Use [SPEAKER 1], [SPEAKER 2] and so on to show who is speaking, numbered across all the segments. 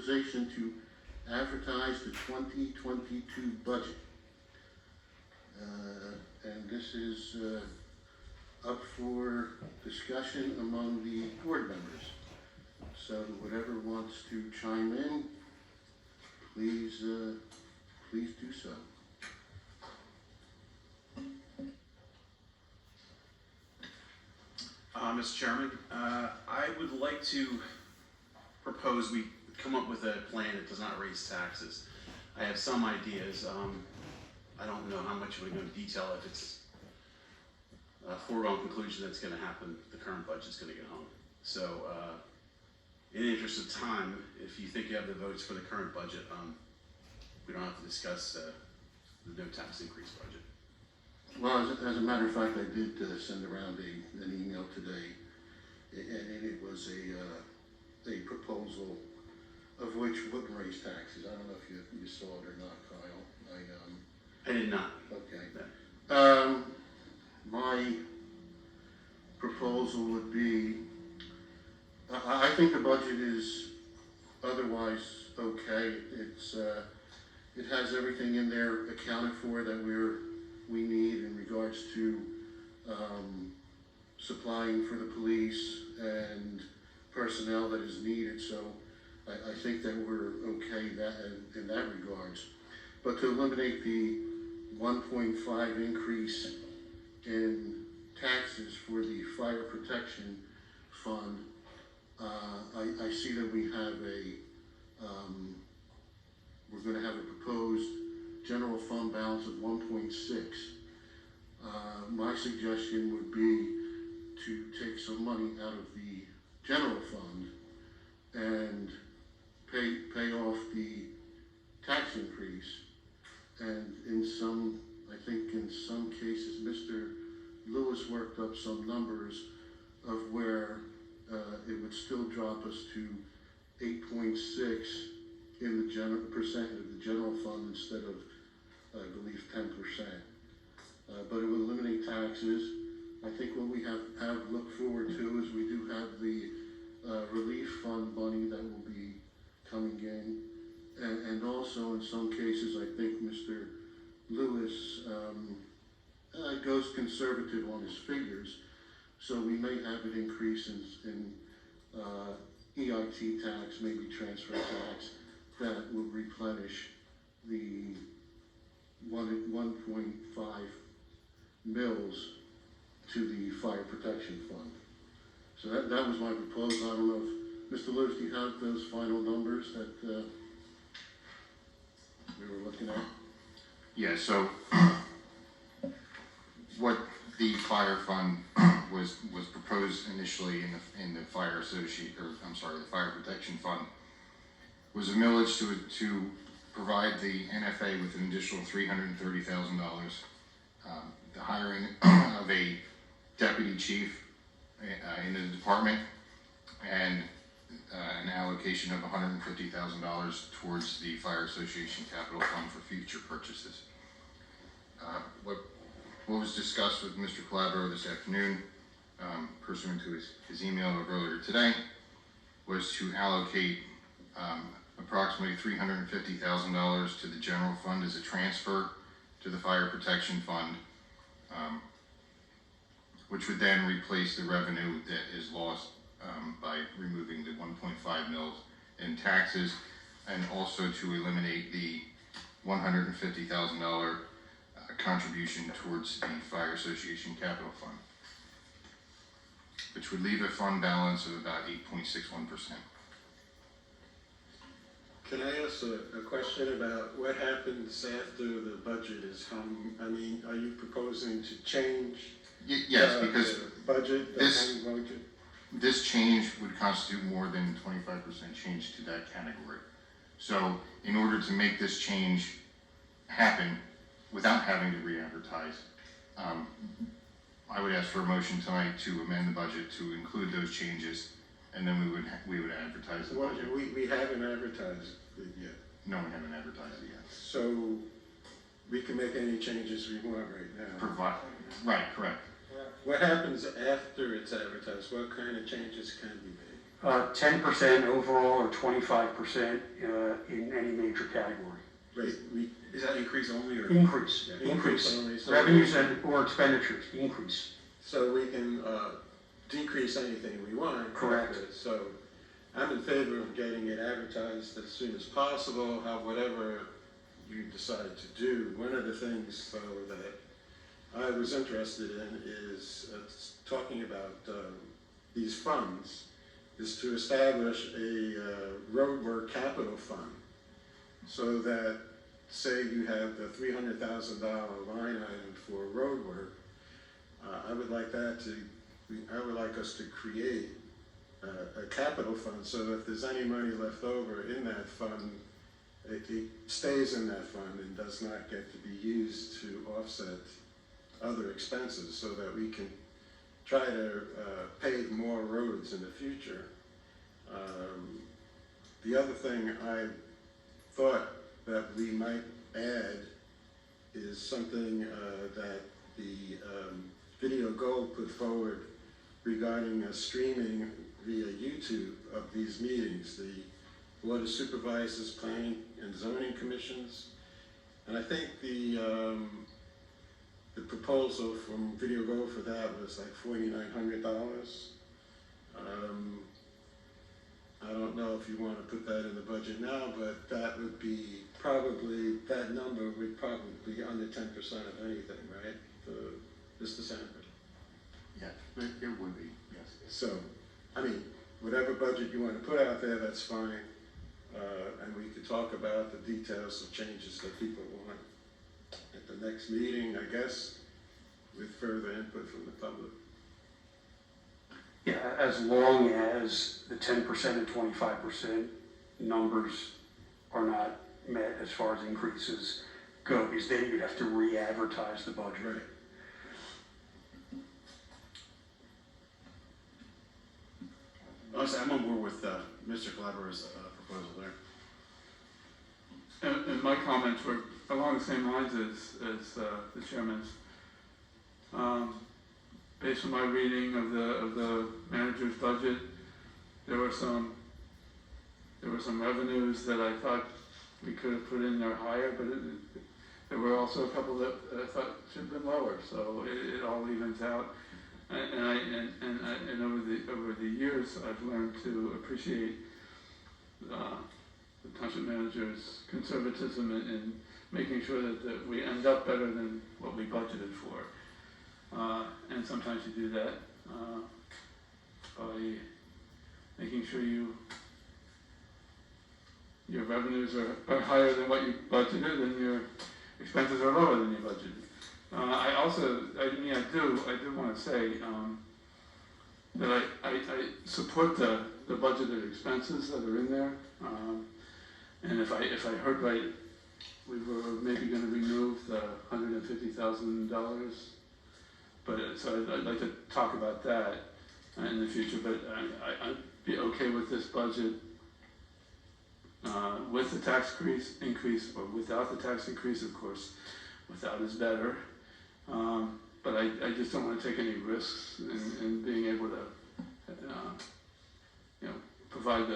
[SPEAKER 1] authorization to advertise the 2022 budget. And this is up for discussion among the board members. So whatever wants to chime in, please do so.
[SPEAKER 2] Mr. Chairman, I would like to propose we come up with a plan that does not raise taxes. I have some ideas. I don't know how much we're going to detail if it's a foregone conclusion that's going to happen. The current budget's going to get hung. So, in the interest of time, if you think you have the votes for the current budget, we don't have to discuss the no tax increase budget.
[SPEAKER 1] Well, as a matter of fact, I did send around an email today, and it was a proposal of which wouldn't raise taxes. I don't know if you saw it or not, Kyle.
[SPEAKER 2] I did not.
[SPEAKER 1] Okay.
[SPEAKER 2] No.
[SPEAKER 1] My proposal would be, I think the budget is otherwise okay. It has everything in there accounted for that we need in regards to supplying for the police and personnel that is needed. So I think that we're okay in that regards. But to eliminate the 1.5 increase in taxes for the fire protection fund, I see that we have we're going to have a proposed general fund balance of 1.6. My suggestion would be to take some money out of the general fund and pay off the tax increase. And I think in some cases, Mr. Lewis worked up some numbers of where it would still drop us to 8.6 in the general percent of the general fund instead of, I believe, 10%. But it would eliminate taxes. I think what we have looked forward to is we do have the relief fund money that will be coming in. And also in some cases, I think Mr. Lewis goes conservative on his figures. So we may have an increase in EIT tax, maybe transfer tax, that will replenish the 1.5 mils to the fire protection fund. So that was my proposal. I don't know if, Mr. Lewis, do you have those final numbers that we were looking at?
[SPEAKER 3] Yeah, so what the fire fund was proposed initially in the fire the fire protection fund was a millage to provide the NFA with an additional $330,000, the hiring of a deputy chief in the department, and an allocation of $150,000 towards the Fire Association Capital Fund for future purchases. What was discussed with Mr. Calabro this afternoon, pursuant to his email of earlier today, was to allocate approximately $350,000 to the general fund as a transfer to the Fire Protection Fund, which would then replace the revenue that is lost by removing the 1.5 mils in taxes, and also to eliminate the $150,000 contribution towards the Fire Association Capital Fund, which would leave a fund balance of about 8.61%.
[SPEAKER 4] Can I ask a question about what happens after the budget is hung? I mean, are you proposing to change
[SPEAKER 3] Yes, because
[SPEAKER 4] the budget, the hung budget?
[SPEAKER 3] this change would constitute more than 25% change to that category. So in order to make this change happen without having to re-advertise, I would ask for a motion tonight to amend the budget to include those changes, and then we would advertise the budget.
[SPEAKER 4] We haven't advertised it yet.
[SPEAKER 3] No, we haven't advertised it yet.
[SPEAKER 4] So we can make any changes we want right now.
[SPEAKER 3] Right, correct.
[SPEAKER 4] What happens after it's advertised? What kind of changes can be made?
[SPEAKER 5] 10% overall or 25% in any major category.
[SPEAKER 4] Wait,
[SPEAKER 2] Is that increase only or?
[SPEAKER 5] Increase,
[SPEAKER 4] Yeah,
[SPEAKER 5] increase.
[SPEAKER 4] only, so
[SPEAKER 5] Revenues or expenditures, increase.
[SPEAKER 4] so we can decrease anything we want.
[SPEAKER 5] Correct.
[SPEAKER 4] So I'm in favor of getting it advertised as soon as possible, whatever you decide to do. One of the things, though, that I was interested in is talking about these funds, is to establish a roadwork capital fund, so that, say you have the $300,000 line item for road work, I would like us to create a capital fund, so that if there's any money left over in that fund, it stays in that fund and does not get to be used to offset other expenses, so that we can try to pave more roads in the future. The other thing I thought that we might add is something that the Video Gold put forward regarding streaming via YouTube of these meetings, the Board of Supervisors, Planning and Zoning Commissions. And I think the proposal from Video Gold for that was like $4,900. I don't know if you want to put that in the budget now, but that would be probably, that number would probably be under 10% of anything, right, Mr. Sanford?
[SPEAKER 3] Yeah, it would be, yes.
[SPEAKER 4] So, I mean, whatever budget you want to put out there, that's fine. And we could talk about the details of changes that people want at the next meeting, I guess, with further input from the public.
[SPEAKER 5] Yeah, as long as the 10% and 25% numbers are not met as far as increases go, because then you'd have to re-advertise the budget.
[SPEAKER 4] Right.
[SPEAKER 2] Honestly, I'm on board with Mr. Calabro's proposal there.
[SPEAKER 6] And my comments were along the same lines as the chairman's. Based on my reading of the manager's budget, there were some revenues that I thought we could have put in there higher, but there were also a couple that I thought should have been lower. So it all evens out. And over the years, I've learned to appreciate the township manager's conservatism in making sure that we end up better than what we budgeted for. And sometimes you do that by making sure your revenues are higher than what you budgeted and your expenses are lower than you budgeted. I do want to say that I support the budgeted expenses that are in there. And if I heard right, we were maybe going to remove the $150,000. But so I'd like to talk about that in the future. But I'd be okay with this budget with the tax increase or without the tax increase. Of course, without is better. But I just don't want to take any risks in being able to, provide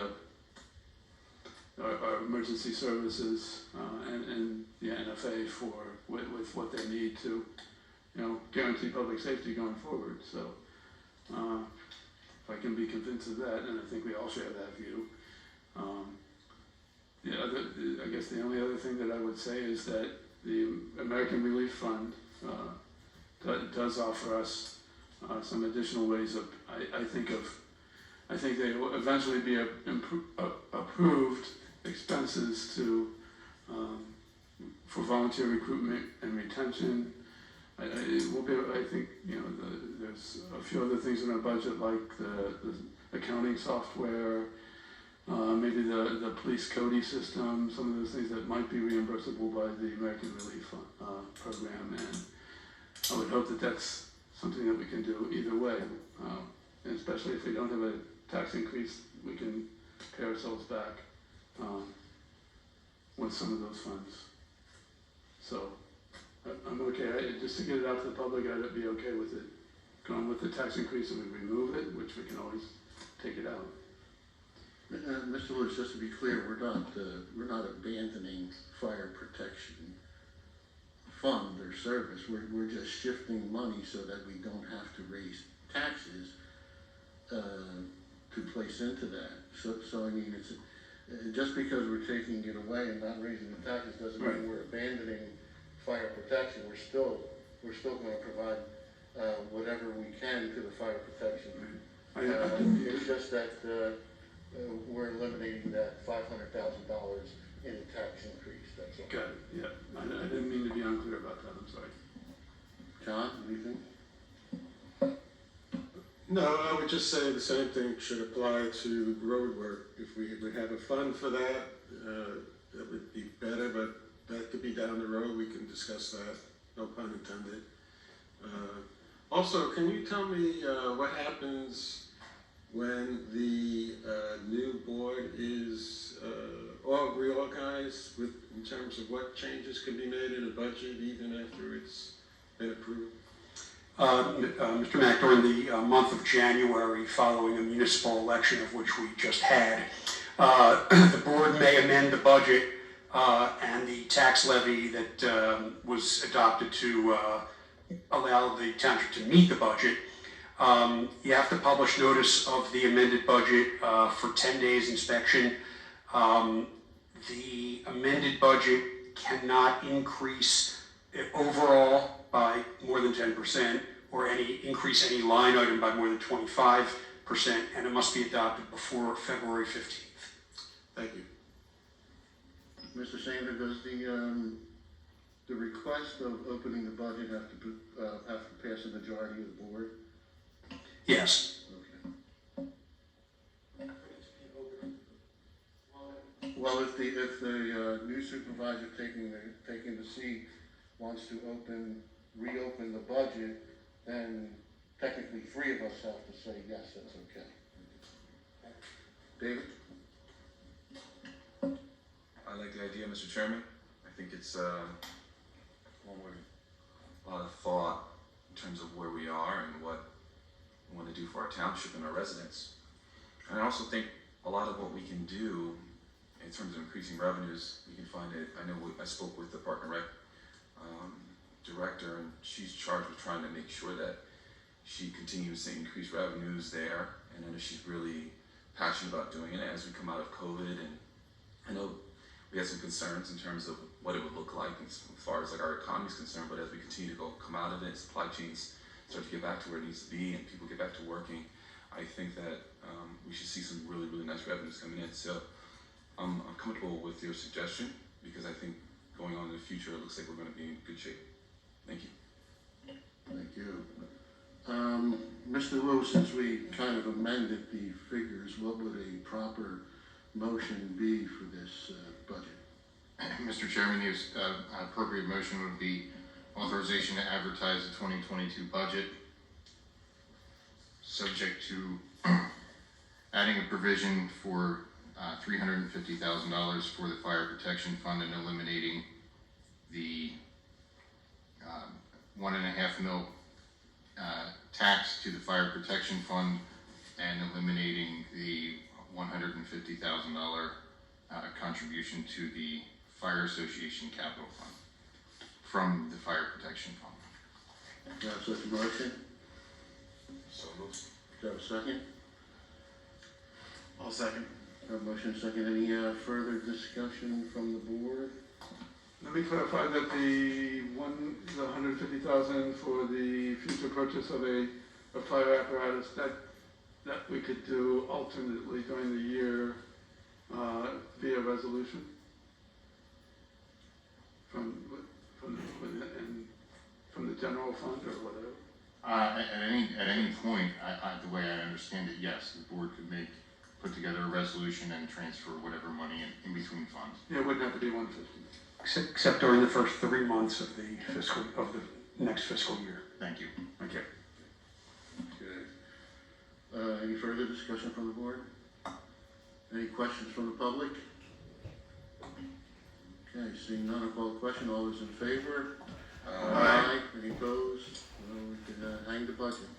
[SPEAKER 6] our emergency services and the NFA with what they need to, guarantee public safety going forward. So if I can be convinced of that, and I think we all share that view. I guess the only other thing that I would say is that the American Relief Fund does offer us some additional ways of, I think they will eventually be approved expenses for volunteer recruitment and retention. It will be, I think, there's a few other things in our budget, like the accounting software, maybe the police coding system, some of those things that might be reimbursable by the American Relief Fund, program. And I would hope that that's something that we can do either way. And especially if we don't have a tax increase, we can pay ourselves back with some of those funds. So I'm okay. Just to get it out to the public, I'd be okay with it going with the tax increase, and we remove it, which we can always take it out.
[SPEAKER 1] Mr. Lewis, just to be clear, we're not abandoning fire protection fund or service. We're just shifting money so that we don't have to raise taxes to place into that. So I mean, it's just because we're taking it away and not raising the taxes doesn't
[SPEAKER 6] Right.
[SPEAKER 1] mean we're abandoning fire protection. We're still going to provide whatever we can to the fire protection. It's just that we're eliminating that $500,000 in tax increase. That's all.
[SPEAKER 6] Got it, yeah. I didn't mean to be unclear about that, I'm sorry.
[SPEAKER 1] John, anything?
[SPEAKER 4] No, I would just say the same thing should apply to road work. If we would have a fund for that, that would be better, but that could be down the road. We can discuss that, no pun intended. Also, can you tell me what happens when the new board is all reorganized in terms of what changes can be made in a budget even after it's been approved?
[SPEAKER 5] Mr. Mack, during the month of January, following a municipal election of which we just had, the board may amend the budget and the tax levy that was adopted to allow the township to meet the budget. You have to publish notice of the amended budget for 10 days inspection. The amended budget cannot increase overall by more than 10% or increase any line item by more than 25%, and it must be adopted before February 15th.
[SPEAKER 4] Thank you.
[SPEAKER 1] Mr. Sanders, does the request of opening the budget have to pass a majority of the board?
[SPEAKER 5] Yes.
[SPEAKER 1] Okay. Well, if the new supervisor taking the seat wants to reopen the budget, then technically 3 of us have to say yes, that's okay. David?
[SPEAKER 7] I like the idea, Mr. Chairman. I think it's a lot of thought in terms of where we are and what we want to do for our township and our residents. And I also think a lot of what we can do in terms of increasing revenues, we can find it. I know I spoke with the Park and Rec director, and she's charged with trying to make sure that she continues to increase revenues there. And I know she's really passionate about doing it as we come out of COVID. And I know we had some concerns in terms of what it would look like as far as like our economy is concerned, but as we continue to come out of it, supply chains start to get back to where it needs to be and people get back to working, I think that we should see some really, really nice revenues coming in. So I'm comfortable with your suggestion because I think going on in the future, it looks like we're going to be in good shape. Thank you.
[SPEAKER 1] Thank you. Mr. Wu, since we kind of amended the figures, what would a proper motion be for this budget?
[SPEAKER 3] Mr. Chairman, the appropriate motion would be authorization to advertise the 2022 budget, subject to adding a provision for $350,000 for the fire protection fund and eliminating the 1.5 mil tax to the fire protection fund and eliminating the $150,000 contribution to the Fire Association Capital Fund from the Fire Protection Fund.
[SPEAKER 1] Do I have such a motion?
[SPEAKER 7] So moved.
[SPEAKER 1] Do I have a second?
[SPEAKER 2] I'll second.
[SPEAKER 1] I have a motion, second. Any further discussion from the board?
[SPEAKER 6] Let me clarify that the $150,000 for the future purchase of a fire apparatus that we could do alternately during the year via resolution from the general fund or whatever.
[SPEAKER 3] At any point, the way I understand it, yes, the board could put together a resolution and transfer whatever money in between funds.
[SPEAKER 6] Yeah, it wouldn't have to be 150.
[SPEAKER 5] Except during the first 3 months of the next fiscal year.
[SPEAKER 3] Thank you.
[SPEAKER 5] Okay.
[SPEAKER 1] Okay. Any further discussion from the board? Any questions from the public? Okay, seeing none, I'll call the question. All those in favor? Aye. Any opposed? Well, we can hang the budget.